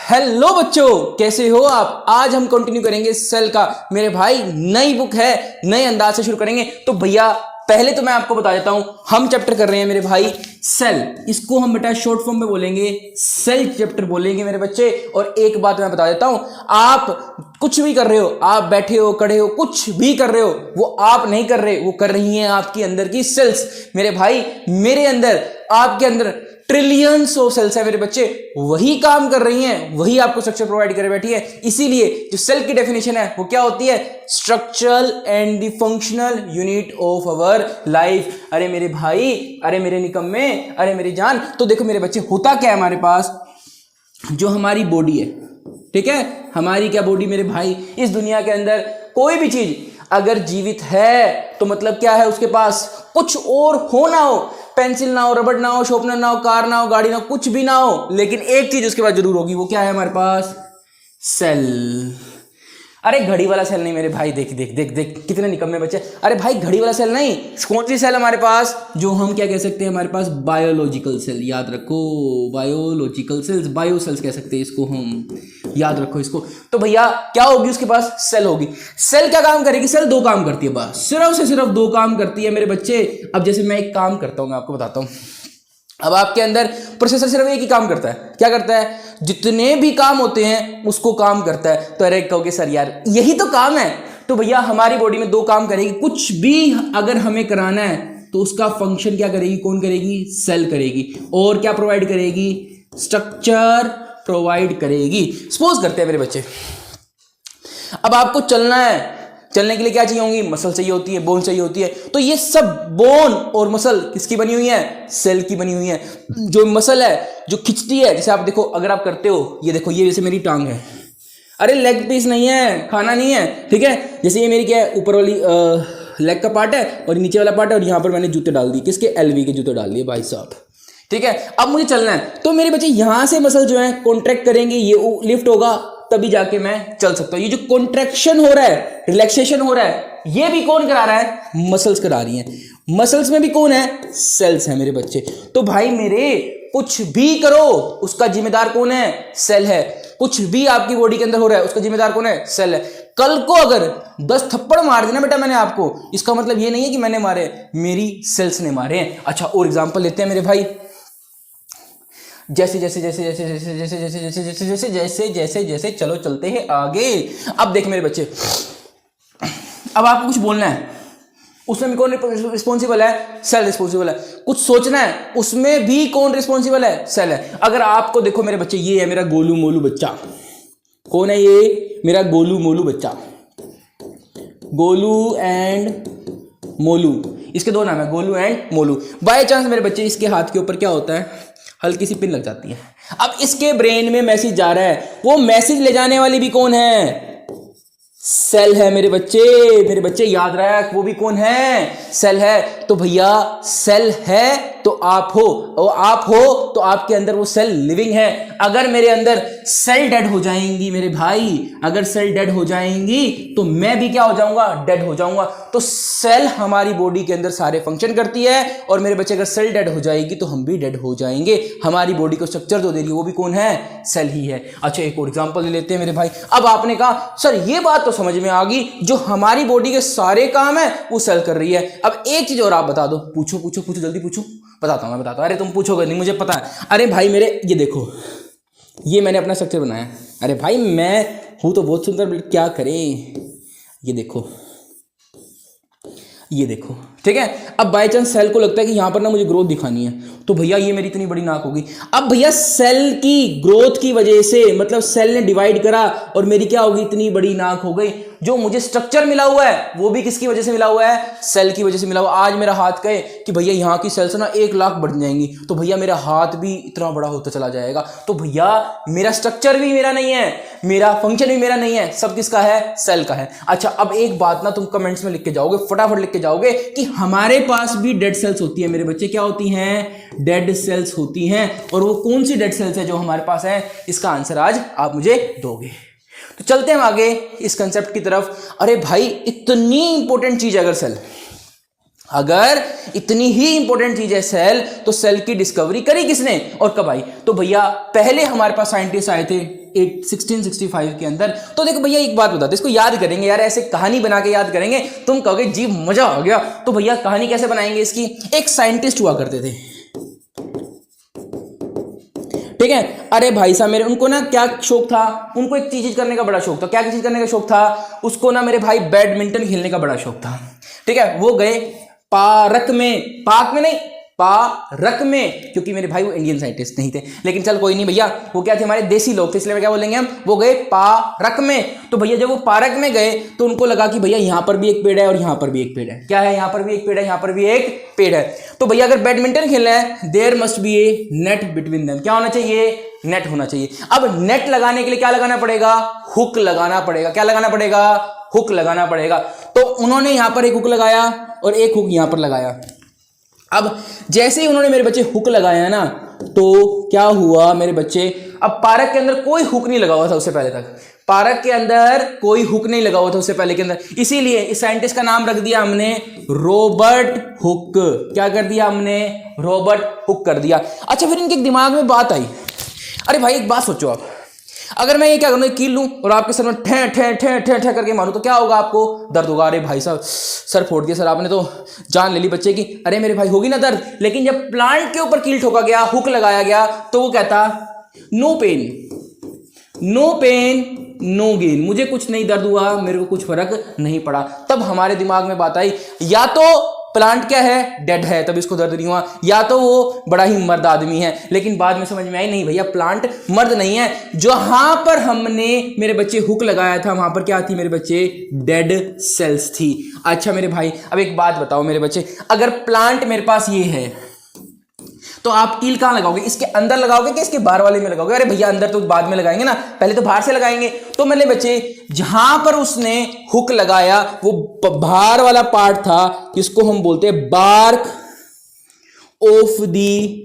Hello बच्चों, कैसे हो आप। आज हम कंटिन्यू करेंगे सेल का। मेरे भाई नई बुक है, नए अंदाज से शुरू करेंगे। तो भैया पहले तो मैं आपको बता देता हूं, हम चैप्टर कर रहे हैं मेरे भाई सेल। इसको हम बेटा शॉर्ट फॉर्म में बोलेंगे सेल चैप्टर बोलेंगे मेरे बच्चे। और एक बात मैं बता देता हूं, आप कुछ भी कर रहे हो, आप बैठे हो, खड़े हो, कुछ भी कर रहे हो, वो आप नहीं कर रहे, वो कर रही हैं आपकी अंदर की सेल्स मेरे भाई। मेरे अंदर, आपके अंदर ट्रिलियंस ऑफ सेल्स है मेरे बच्चे, वही काम कर रही हैं, वही आपको स्ट्रक्चर प्रोवाइड कर बैठी है। इसीलिए जो सेल की डेफिनेशन है वो क्या होती है, structural and the functional unit of our life. अरे मेरे भाई, अरे मेरे निकम्मे, अरे मेरी जान। तो देखो मेरे बच्चे, होता क्या है हमारे पास, जो हमारी बॉडी है, ठीक है, हमारी क्या बॉडी मेरे भाई, इस दुनिया के अंदर कोई भी चीज अगर जीवित है तो मतलब क्या है, उसके पास कुछ और हो ना हो, पेंसिल ना हो, रबड़ ना हो, शॉर्पनर ना हो, कार ना हो, गाड़ी ना हो, कुछ भी ना हो, लेकिन एक चीज उसके पास जरूर होगी। वो क्या है हमारे पास, सेल। अरे घड़ी वाला सेल नहीं मेरे भाई, देख देख देख देख कितने निकम्मे बच्चे। अरे भाई घड़ी वाला सेल नहीं, कौन सी सेल हमारे पास, जो हम क्या कह सकते हैं हमारे पास, बायोलॉजिकल सेल। याद रखो, बायोलॉजिकल सेल्स, बायो सेल्स कह सकते हैं इसको हम, याद रखो इसको। तो भैया क्या होगी, उसके पास सेल होगी। सेल क्या काम करेगी, सेल दो काम करती है बस, सिर्फ से सिर्फ दो काम करती है मेरे बच्चे। अब जैसे मैं एक काम करता हूं, मैं आपको बताता हूं। अब आपके अंदर प्रोसेसर सिर्फ एक ही काम करता है, क्या करता है, जितने भी काम होते हैं उसको काम करता है। तो अरे कहोगे सर यार यही तो काम है। तो भैया हमारी बॉडी में दो काम करेगी, कुछ भी अगर हमें कराना है तो उसका फंक्शन क्या करेगी, कौन करेगी, सेल करेगी। और क्या प्रोवाइड करेगी, स्ट्रक्चर प्रोवाइड करेगी। सपोज करते हैं मेरे बच्चे, अब आपको चलना है, चलने के लिए क्या चाहिए होंगी, मसल चाहिए होती है, बोन चाहिए होती है। तो ये सब बोन और मसल किसकी बनी हुई है, सेल की बनी हुई है। जो मसल है जो खिंचती है, जैसे आप देखो, अगर आप करते हो, ये देखो, ये जैसे मेरी टांग है, अरे लेग पीस नहीं है, खाना नहीं है, ठीक है। जैसे ये मेरी क्या है, ऊपर वाली लेग का पार्ट है और नीचे वाला पार्ट है, और यहां पर मैंने जूते डाल दिए, किसके, एलवी के जूते डाल दिए भाई साहब, ठीक है। अब मुझे चलना है, तो मेरे बच्चे यहां से मसल जो है कॉन्ट्रैक्ट करेंगे, ये लिफ्ट होगा, तभी जाके मैं चल सकता हूं। ये जो कॉन्ट्रैक्शन हो रहा है, रिलैक्सेशन हो रहा है, ये भी कौन करा रहा है, मसल्स करा रही हैं। मसल्स में भी कौन है, सेल्स है मेरे बच्चे। तो भाई मेरे, कुछ भी करो उसका जिम्मेदार कौन है, सेल है। कुछ भी आपकी बॉडी के अंदर हो रहा है उसका जिम्मेदार कौन है, सेल है। कल को अगर 10 थप्पड़ मार देना बेटा मैंने आपको, इसका मतलब ये नहीं है कि मैंने मारे, मेरी सेल्स ने मारे हैं। अच्छा और एग्जांपल लेते हैं मेरे भाई, जैसे जैसे जैसे जैसे जैसे जैसे जैसे जैसे जैसे जैसे जैसे जैसे जैसे चलो चलते हैं आगे। अब देख मेरे बच्चे, अब आपको कुछ बोलना है, उसमें भी कौन रिस्पॉन्सिबल है, सेल रिस्पॉन्सिबल है। कुछ सोचना है, उसमें भी कौन रिस्पॉन्सिबल है, सेल है। अगर आपको देखो मेरे बच्चे, ये है मेरा गोलू मोलू बच्चा, कौन है ये, मेरा गोलू मोलू बच्चा, गोलू एंड मोलू, इसके दो नाम है, Golu and Molu. By chance मेरे बच्चे इसके हाथ के ऊपर क्या होता है, हल्की सी पिन लग जाती है। अब इसके ब्रेन में मैसेज जा रहा है, वो मैसेज ले जाने वाली भी कौन है, सेल है मेरे बच्चे। मेरे बच्चे याद रख, वो भी कौन है, सेल है। तो भैया सेल है तो आप हो, और आप हो तो आपके अंदर वो सेल लिविंग है। अगर मेरे अंदर सेल डेड हो जाएंगी मेरे भाई, अगर सेल डेड हो जाएंगी तो मैं भी क्या हो जाऊंगा, डेड हो जाऊंगा। तो सेल हमारी बॉडी के अंदर सारे फंक्शन करती है, और मेरे बच्चे अगर सेल डेड हो जाएगी तो हम भी डेड हो जाएंगे। हमारी बॉडी को स्ट्रक्चर जो दे रही है वो भी कौन है, सेल ही है। अच्छा एक और एग्जांपल ले लेते हैं मेरे भाई। अब आपने कहा सर ये बात तो समझ में आ गई, जो हमारी बॉडी के सारे काम है वो सेल कर रही है। अब एक चीज और आप बता दो, पूछो पूछो पूछो, जल्दी पूछो, बताता हूं मैं बताता हूं। अरे तुम पूछोगे नहीं, मुझे पता है। अरे भाई मेरे, ये देखो, ये मैंने अपना स्ट्रक्चर बनाया। अरे भाई मैं हूं तो बहुत सुंदर, क्या करें, ये देखो, ये देखो, ठीक है। अब बाय चांस सेल को लगता है कि यहां पर ना मुझे ग्रोथ दिखानी है, तो भैया ये मेरी इतनी बड़ी नाक होगी। अब भैया सेल की ग्रोथ की वजह से, मतलब सेल ने डिवाइड करा और मेरी क्या होगी, इतनी बड़ी नाक हो गई। जो मुझे स्ट्रक्चर मिला हुआ है वो भी किसकी वजह से मिला हुआ है, सेल की वजह से मिला हुआ। आज मेरा हाथ कहे कि भैया यहाँ की सेल्स ना 1 लाख बढ़ जाएंगी, तो भैया मेरा हाथ भी इतना बड़ा होता चला जाएगा। तो भैया मेरा स्ट्रक्चर भी मेरा नहीं है, मेरा फंक्शन भी मेरा नहीं है, सब किसका है, सेल का है। अच्छा अब एक बात ना तुम कमेंट्स में लिख के जाओगे, फटाफट लिख के जाओगे कि हमारे पास भी डेड सेल्स होती है मेरे बच्चे। क्या होती हैं, डेड सेल्स होती हैं। और वो कौन सी डेड सेल्स है जो हमारे पास है, इसका आंसर आज आप मुझे दोगे। तो चलते हैं आगे इस कंसेप्ट की तरफ। अरे भाई इतनी इंपॉर्टेंट चीज है अगर सेल, अगर इतनी ही इंपॉर्टेंट चीज है सेल, तो सेल की डिस्कवरी करी किसने और कब आई? तो भैया पहले हमारे पास साइंटिस्ट आए थे 1665 के अंदर। तो देखो भैया एक बात बताते, इसको याद करेंगे यार, ऐसे कहानी बना के याद करेंगे, तुम कहोगे जी मजा आ गया। तो भैया कहानी कैसे बनाएंगे इसकी? एक साइंटिस्ट हुआ करते थे, ठीक है। अरे भाई साहब मेरे, उनको ना क्या शौक था, उनको एक चीज करने का बड़ा शौक था। क्या चीज करने का शौक था? उसको ना मेरे भाई बैडमिंटन खेलने का बड़ा शौक था, ठीक है। वो गए पार्क में, पार्क में नहीं, पारक में, क्योंकि मेरे भाई वो इंडियन साइंटिस्ट नहीं थे, लेकिन चल कोई नहीं भैया, वो क्या थे, हमारे देसी लोग थे, इसलिए क्या बोलेंगे हम, वो गए पार्क में। तो भैया जब वो पार्क में गए तो उनको लगा कि भैया यहां पर भी एक पेड़ है और यहां पर भी एक पेड़ है। क्या है? यहां पर भी एक पेड़ है, यहां पर भी एक पेड़ है। तो भैया अगर बैडमिंटन खेलना है, there must be a net between them. क्या होना चाहिए? नेट होना चाहिए। अब नेट लगाने के लिए क्या लगाना पड़ेगा? हुक लगाना पड़ेगा। क्या लगाना पड़ेगा? हुक लगाना पड़ेगा। तो उन्होंने यहां पर एक हुक लगाया और एक हुक यहां पर लगाया। अब जैसे ही उन्होंने मेरे बच्चे हुक लगाया ना, तो क्या हुआ मेरे बच्चे, अब पार्क के अंदर कोई हुक नहीं लगा हुआ था उससे पहले तक, पार्क के अंदर कोई हुक नहीं लगा हुआ था उससे पहले के अंदर, इसीलिए इस साइंटिस्ट का नाम रख दिया हमने रॉबर्ट हुक। क्या कर दिया हमने? रॉबर्ट हुक कर दिया। अच्छा फिर इनके दिमाग में बात आई, अरे भाई एक बात सोचो आप, अगर मैं ये क्या करूँ, कील लूं और आपके सर में ठे ठे ठे ठे ठे करके मारूं तो क्या होगा? आपको दर्द होगा। अरे भाई साहब सर फोड़ दिया सर, आपने तो जान ले ली बच्चे की। अरे मेरे भाई होगी ना दर्द। लेकिन जब प्लांट के ऊपर कील ठोका गया, हुक लगाया गया, तो वो कहता no pain, no pain no gain, मुझे कुछ नहीं दर्द हुआ, मेरे को कुछ फर्क नहीं पड़ा। तब हमारे दिमाग में बात आई, या तो प्लांट क्या है, डेड है, तब इसको दर्द नहीं हुआ, या तो वो बड़ा ही मर्द आदमी है। लेकिन बाद में समझ में आई, नहीं भैया प्लांट मर्द नहीं है, जहां पर हमने मेरे बच्चे हुक लगाया था वहां पर क्या थी मेरे बच्चे? डेड सेल्स थी। अच्छा मेरे भाई अब एक बात बताओ मेरे बच्चे, अगर प्लांट मेरे पास ये है तो आप कील कहां लगाओगे? इसके अंदर लगाओगे कि इसके बाहर वाले में लगाओगे? अरे भैया अंदर तो बाद में लगाएंगे ना, पहले तो बाहर से लगाएंगे। तो मेरे बच्चे जहां पर उसने हुक लगाया वो बाहर वाला पार्ट था, जिसको हम बोलते हैं बार्क ऑफ दी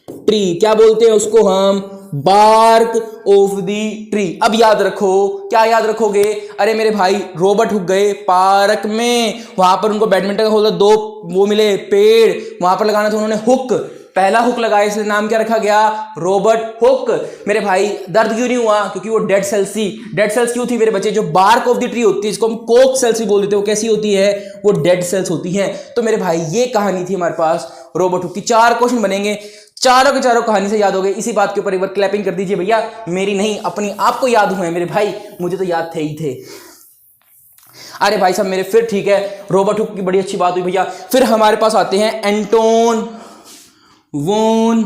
ट्री। क्या बोलते हैं उसको हम? Bark of the tree. अब याद रखो, क्या याद रखोगे? अरे मेरे भाई रॉबर्ट हुक गए पार्क में, वहां पर उनको बैडमिंटन का खोला, दो वो मिले पेड़, वहां पर लगाना था उन्होंने हुक, पहला हुक लगाया, इसलिए नाम क्या रखा गया? Robert Hooke. मेरे भाई दर्द क्यों नहीं हुआ? क्योंकि वो डेड सेल्स थी। डेड सेल्स क्यों थी मेरे बच्चे? जो बार्क ऑफ द ट्री होती है, जिसको हम कोक सेल्स भी बोल देते हैं, वो कैसी होती है? वो डेड सेल्स होती हैं। तो मेरे भाई ये कहानी थी हमारे पास रॉबर्ट हुक की। 4 क्वेश्चन बनेंगे, चारों के चारों कहानी से याद हो गए। इसी बात के ऊपर एक बार क्लैपिंग कर दीजिए भैया, मेरी नहीं अपनी, आपको याद हुए मेरे भाई, मुझे तो याद थे ही थे। अरे भाई साहब मेरे फिर ठीक है, रॉबर्ट हुक की बड़ी अच्छी बात हुई भैया। फिर हमारे पास आते हैं एंटोन वॉन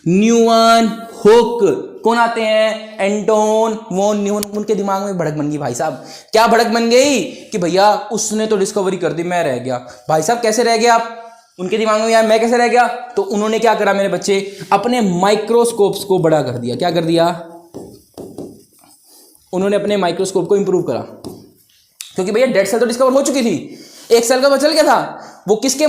न्यूमैन हुक। कौन आते हैं? Anton von Neumann. उनके दिमाग में भड़क बन गई भाई साहब। क्या भड़क बन गई? कि भैया उसने तो डिस्कवरी कर दी, मैं रह गया। भाई साहब कैसे रह गया आप? उनके दिमाग में यार मैं कैसे रह गया? तो उन्होंने क्या करा मेरे बच्चे? अपने माइक्रोस्कोप्स को बड़ा कर दिया। क्या कर दिया? उन्होंने अपने माइक्रोस्कोप को इंप्रूव करा, क्योंकि भैया डेड सेल तो डिस्कवर हो चुकी थी, एक सेल का पता चल गया था। वो किसके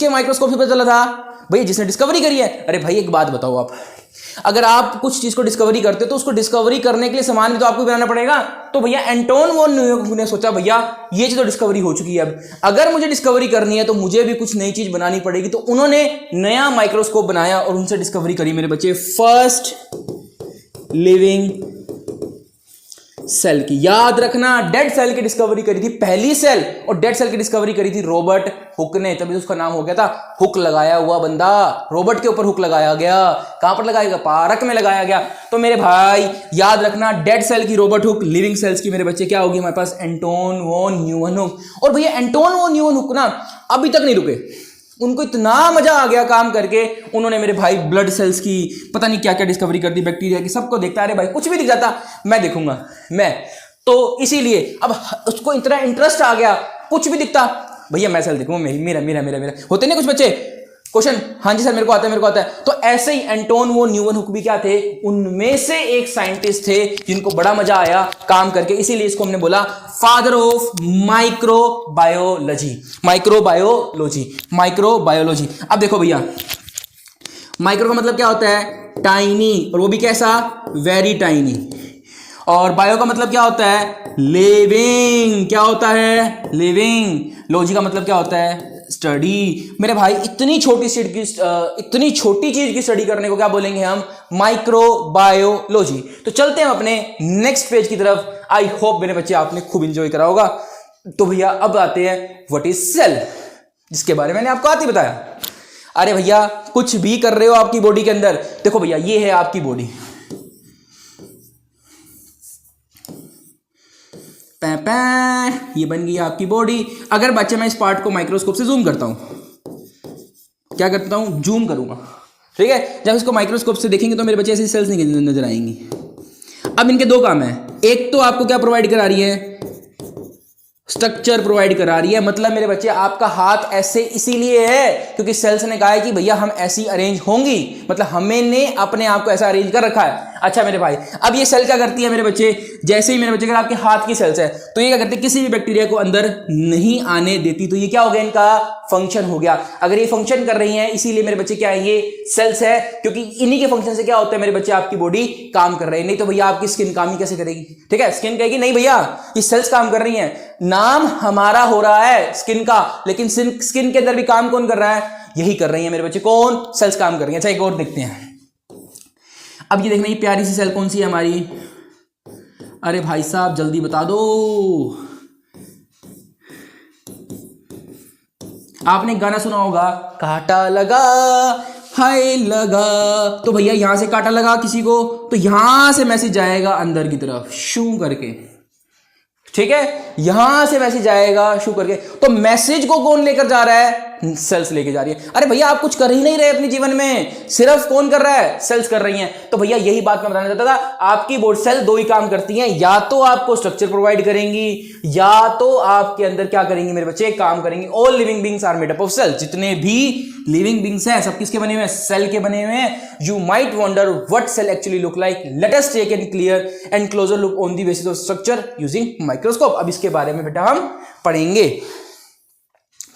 माइक्रोस्कोप से पता चला था? भैया जिसने डिस्कवरी करी है। अरे भाई एक बात बताओ आप, अगर आप कुछ चीज को डिस्कवरी करते हो तो उसको डिस्कवरी करने के लिए सामान भी तो आपको बनाना पड़ेगा। तो भैया एंटोन वॉन न्यूमैन ने सोचा भैया ये चीज तो डिस्कवरी हो चुकी है, अब अगर मुझे डिस्कवरी करनी है तो मुझे भी कुछ नई चीज बनानी पड़ेगी। तो उन्होंने नया माइक्रोस्कोप बनाया और उनसे डिस्कवरी करी मेरे बच्चे फर्स्ट लिविंग सेल की। याद रखना, डेड सेल की डिस्कवरी करी थी पहली सेल, और डेड सेल की डिस्कवरी करी थी रॉबर्ट हुक ने, तभी उसका नाम हो गया था हुक लगाया हुआ बंदा। रॉबर्ट के ऊपर हुक लगाया गया। कहां पर लगाया गया? पार्क में लगाया गया। तो मेरे भाई याद रखना, डेड सेल की रॉबर्ट हुक, लिविंग सेल्स की मेरे बच्चे क्या होगी हमारे पास? Anton von Newman Hooke. और भैया एंटोन वॉन न्यूमैन हुक ना अभी तक नहीं रुके, उनको इतना मजा आ गया काम करके, उन्होंने मेरे भाई ब्लड सेल्स की पता नहीं क्या क्या डिस्कवरी कर दी, बैक्टीरिया की, सबको देखता है। अरे भाई कुछ भी दिख जाता मैं देखूंगा मैं, तो इसीलिए अब उसको इतना इंटरेस्ट आ गया, कुछ भी दिखता भैया मैं सेल देखूंगा, मेरा मेरा मेरा मेरा। होते नहीं कुछ बच्चे क्वेश्चन, हाँ जी सर मेरे को आता है मेरे को आता है। तो ऐसे ही एंटोन वॉन न्यूमैन हुक भी क्या थे? उनमें से एक साइंटिस्ट थे जिनको बड़ा मजा आया काम करके, इसीलिए इसको हमने बोला father of microbiology. Microbiology, microbiology. अब देखो भैया माइक्रो का मतलब क्या होता है? टाइनी, और वो भी कैसा? Very tiny. और बायो का मतलब क्या होता है? लिविंग। क्या होता है? लिविंग। लॉजी का मतलब क्या होता है? स्टडी। मेरे भाई इतनी छोटी चीज की स्टडी करने को क्या बोलेंगे हम? माइक्रोबायोलॉजी। तो चलते हैं अपने नेक्स्ट पेज की तरफ। आई होप मेरे बच्चे आपने खूब एंजॉय करा होगा। तो भैया अब आते हैं व्हाट इज सेल, जिसके बारे में मैंने आपको आते बताया। अरे भैया कुछ भी कर रहे हो आपकी बॉडी के अंदर, देखो भैया ये है आपकी बॉडी, ये बन गई आपकी बॉडी। अगर बच्चे मैं इस पार्ट को माइक्रोस्कोप से जूम करता हूं, क्या करता हूं? जूम करूंगा, ठीक है। जब इसको माइक्रोस्कोप से देखेंगे तो मेरे बच्चे ऐसी सेल्स नजर आएंगी। अब इनके दो काम है, एक तो आपको क्या प्रोवाइड करा रही है? स्ट्रक्चर प्रोवाइड करा रही है। मतलब मेरे बच्चे आपका हाथ ऐसे इसीलिए है क्योंकि सेल्स ने कहा है कि भैया हम ऐसी अरेंज होंगी, मतलब हमने अपने आप को ऐसा अरेंज कर रखा है। अच्छा मेरे भाई, अब ये सेल क्या करती है मेरे बच्चे? जैसे ही मेरे बच्चे अगर आपके हाथ की सेल्स है तो ये क्या करती है? किसी भी बैक्टीरिया को अंदर नहीं आने देती। तो ये क्या हो गया? इनका फंक्शन हो गया। अगर ये फंक्शन कर रही हैं इसीलिए मेरे बच्चे क्या है? ये सेल्स है, क्योंकि इन्हीं के फंक्शन से क्या होता है मेरे बच्चे? आपकी बॉडी काम कर रही है। नहीं तो भैया आपकी स्किन काम ही कैसे करेगी? ठीक है, स्किन कहेगी नहीं भैया ये सेल्स काम कर रही हैं। नाम हमारा हो रहा है स्किन का, लेकिन स्किन के अंदर भी काम कौन कर रहा है? यही कर रही है मेरे बच्चे। कौन? सेल्स काम कर रही है। अच्छा एक और देखते हैं। अब ये देखना, ये प्यारी सी सेल कौन सी है हमारी? अरे भाई साहब जल्दी बता दो। आपने गाना सुना होगा, कांटा लगा हाय लगा। तो भैया यहां से कांटा लगा किसी को तो यहां से मैसेज जाएगा अंदर की तरफ शू करके, ठीक है। यहां से मैसेज जाएगा शू करके। तो मैसेज को कौन लेकर जा रहा है? सेल्स लेके जा रही है। अरे भैया आप कुछ कर ही नहीं रहे अपने जीवन में, सिर्फ कौन कर रहा है? सेल्स कर रही हैं। तो भैया यही बात मैं बताना चाहता था। आपकी बॉडी सेल दो ही काम करती हैं, या तो आपको स्ट्रक्चर प्रोवाइड करेंगी या तो आपके अंदर क्या करेंगी मेरे बच्चे? काम करेंगी। All living beings are made up of cell. जितने भी लिविंग बींग्स हैं सब किसके बने हुए हैं? सेल के बने हुए हैं। You might wonder what cell actually look like. Let us take an clear and closer look on the basis of structure using microscope. अब इसके बारे में बेटा हम पढ़ेंगे,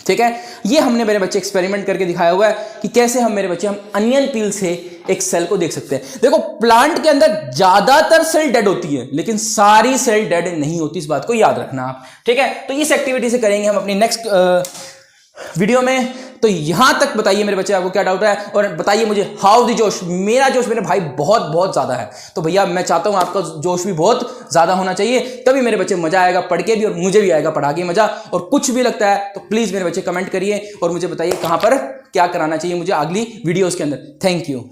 ठीक है। ये हमने मेरे बच्चे एक्सपेरिमेंट करके दिखाया हुआ है कि कैसे हम मेरे बच्चे हम अनियन पील से एक सेल को देख सकते हैं। देखो प्लांट के अंदर ज्यादातर सेल डेड होती है, लेकिन सारी सेल डेड नहीं होती, इस बात को याद रखना आप, ठीक है। तो इस एक्टिविटी से करेंगे हम अपनी नेक्स्ट वीडियो में। तो यहां तक बताइए मेरे बच्चे आपको क्या डाउट है, और बताइए मुझे हाउ द जोश। मेरा जोश मेरे भाई बहुत बहुत ज्यादा है, तो भैया मैं चाहता हूं आपका जोश भी बहुत ज्यादा होना चाहिए, तभी मेरे बच्चे मजा आएगा पढ़ के भी और मुझे भी आएगा पढ़ा के मजा। और कुछ भी लगता है तो प्लीज मेरे बच्चे कमेंट करिए और मुझे बताइए कहां पर क्या कराना चाहिए मुझे अगली वीडियोस के अंदर। Thank you.